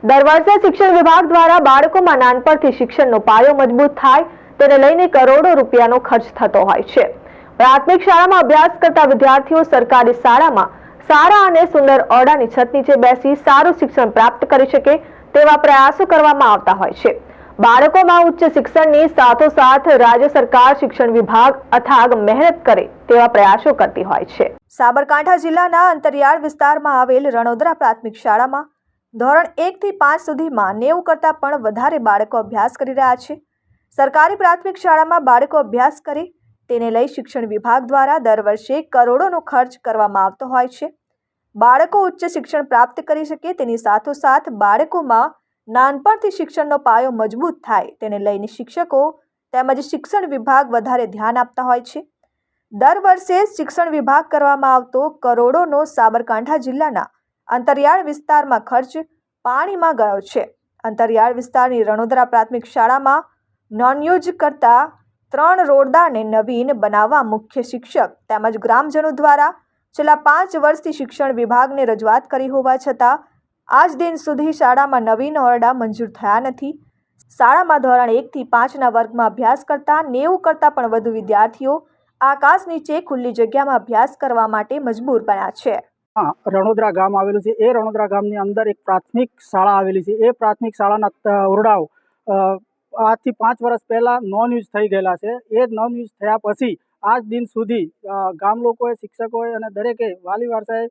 દર વર્ષે શિક્ષણ વિભાગ દ્વારા બાળકોમાં નાનપણથી શિક્ષણનો પાયો મજબૂત થાય તેને લઈને કરોડો રૂપિયાનો ખર્ચ થતો હોય છે। પ્રાથમિક શાળામાં અભ્યાસ કરતા વિદ્યાર્થીઓ સરકારી શાળામાં સારા અને સુંદર ઓરડાની છત નીચે બેસી સારું શિક્ષણ પ્રાપ્ત કરી શકે તેવા પ્રયાસો કરવામાં આવતા હોય છે। બાળકોમાં ઉચ્ચ શિક્ષણની સાથોસાથ રાજ્ય સરકાર શિક્ષણ વિભાગ અથાગ મહેનત કરે તેવા પ્રયાસો કરતી હોય છે। સાબરકાંઠા જિલ્લાના અંતરિયાળ વિસ્તારમાં આવેલ રણોદરા પ્રાથમિક શાળામાં ધોરણ 1 થી 5 સુધીમાં 90 કરતાં પણ વધારે બાળકો અભ્યાસ કરી રહ્યા છે। સરકારી પ્રાથમિક શાળામાં બાળકો અભ્યાસ કરે તેને લઈ શિક્ષણ વિભાગ દ્વારા દર વર્ષે કરોડોનો ખર્ચ કરવામાં આવતો હોય છે। બાળકો ઉચ્ચ શિક્ષણ પ્રાપ્ત કરી શકે તેની સાથોસાથ બાળકોમાં નાનપણથી શિક્ષણનો પાયો મજબૂત થાય તેને લઈને શિક્ષકો તેમજ શિક્ષણ વિભાગ વધારે ધ્યાન આપતા હોય છે। દર વર્ષે શિક્ષણ વિભાગ કરવામાં આવતો કરોડોનો સાબરકાંઠા જિલ્લાના અંતરિયાળ વિસ્તારમાં ખર્ચ પાણીમાં ગયો છે। અંતરિયાળ વિસ્તારની રણોદરા પ્રાથમિક શાળામાં નોન યુઝ કરતા 3 રોડદારને નવીન બનાવવા મુખ્ય શિક્ષક તેમજ ગ્રામજનો દ્વારા છેલ્લા 5 વર્ષથી શિક્ષણ વિભાગને રજૂઆત કરી હોવા છતાં આજ દિન સુધી શાળામાં નવીન ઓરડા મંજૂર થયા નથી। શાળામાં ધોરણ 1 થી 5ના વર્ગમાં અભ્યાસ કરતા 90 કરતાં પણ વધુ વિદ્યાર્થીઓ આકાશ નીચે ખુલ્લી જગ્યામાં અભ્યાસ કરવા માટે મજબૂર બન્યા છે। રણોદરા ગામ આવેલું છે। એ રણોદરા ગામની અંદર એક પ્રાથમિક શાળા આવેલી છે। એ પ્રાથમિક શાળાના ઓરડાઓ આજથી 5 વર્ષ પહેલાં નોન યુઝ થઈ ગયેલા છે। એ નોન યુઝ થયા પછી આજ દિન સુધી ગામ લોકોએ, શિક્ષકોએ અને દરેકે વાલી વારસાએ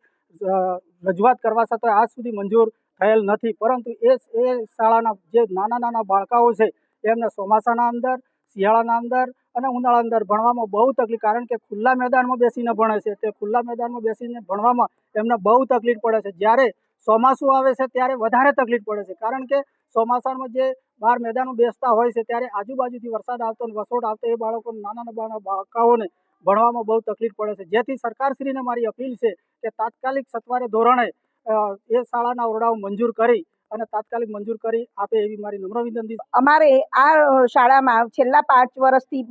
રજૂઆત કરવા છતાં આજ સુધી મંજૂર થયેલ નથી। પરંતુ એ શાળાના જે નાના બાળકાઓ છે એમને ચોમાસાના અંદર, શિયાળાના અંદર અને ઉનાળા અંદર ભણવામાં બહુ તકલીફ, કારણ કે ખુલ્લા મેદાનમાં બેસીને ભણે છે। તે ખુલ્લા મેદાનમાં બેસીને ભણવામાં એમને બહુ તકલીફ પડે છે। જ્યારે ચોમાસું આવે છે ત્યારે વધારે તકલીફ પડે છે, કારણ કે ચોમાસામાં જે બહાર મેદાનો બેસતા હોય છે ત્યારે આજુબાજુથી વરસાદ આવતો અને વસોટ આવતો એ બાળકોને, નાના બાળકોને ભણવામાં બહુ તકલીફ પડે છે। જેથી સરકારશ્રીને મારી અપીલ છે કે તાત્કાલિક સત્વરે ધોરણે એ શાળાના ઓરડાઓ મંજૂર કરી અને તાત્કાલિક મંજૂર કરી આપે એવી મારી નમ્ર વિનંતી છે। અમારે આ શાળામાં છેલ્લા 5 વર્ષથી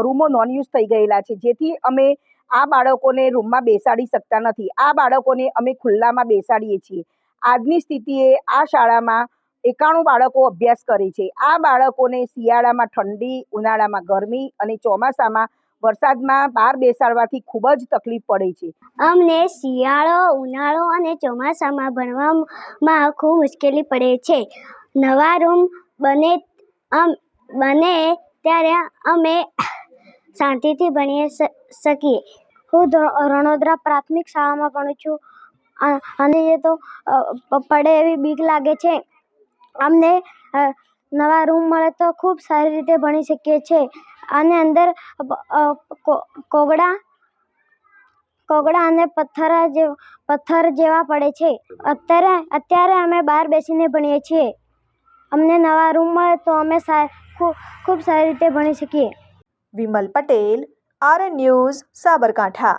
રૂમો નોન યુઝ થઈ ગયેલા છે, જેથી અમે આ બાળકોને રૂમમાં બેસાડી શકતા નથી। આ બાળકોને અમે ખુલ્લામાં બેસાડીએ છીએ। આજની સ્થિતિએ આ શાળામાં 91 બાળકો અભ્યાસ કરે છે। આ બાળકોને શિયાળામાં ઠંડી, ઉનાળામાં ગરમી અને ચોમાસામાં વરસાદમાં બહાર બેસાડવાથી ખૂબ જ તકલીફ પડે છે। અમને શિયાળો, ઉનાળો અને ચોમાસામાં ભણવામાં ખૂબ મુશ્કેલી પડે છે। નવા રૂમ બને ત્યારે અમે શાંતિથી ભણી શકીએ। હું રણોદરા પ્રાથમિક શાળામાં ભણું છું અને એ તો પડે એવી બીક લાગે છે। અમને નવા રૂમ મળે તો ખૂબ સારી રીતે ભણી શકીએ છીએ અને અંદર કોગળા અને પથ્થર જેવા પડે છે। અત્યારે અમે બહાર બેસીને ભણીએ છીએ। અમને નવા રૂમ મળે તો અમે ખૂબ સારી રીતે ભણી શકીએ। Vimal Patel, RN news, Sabarkantha.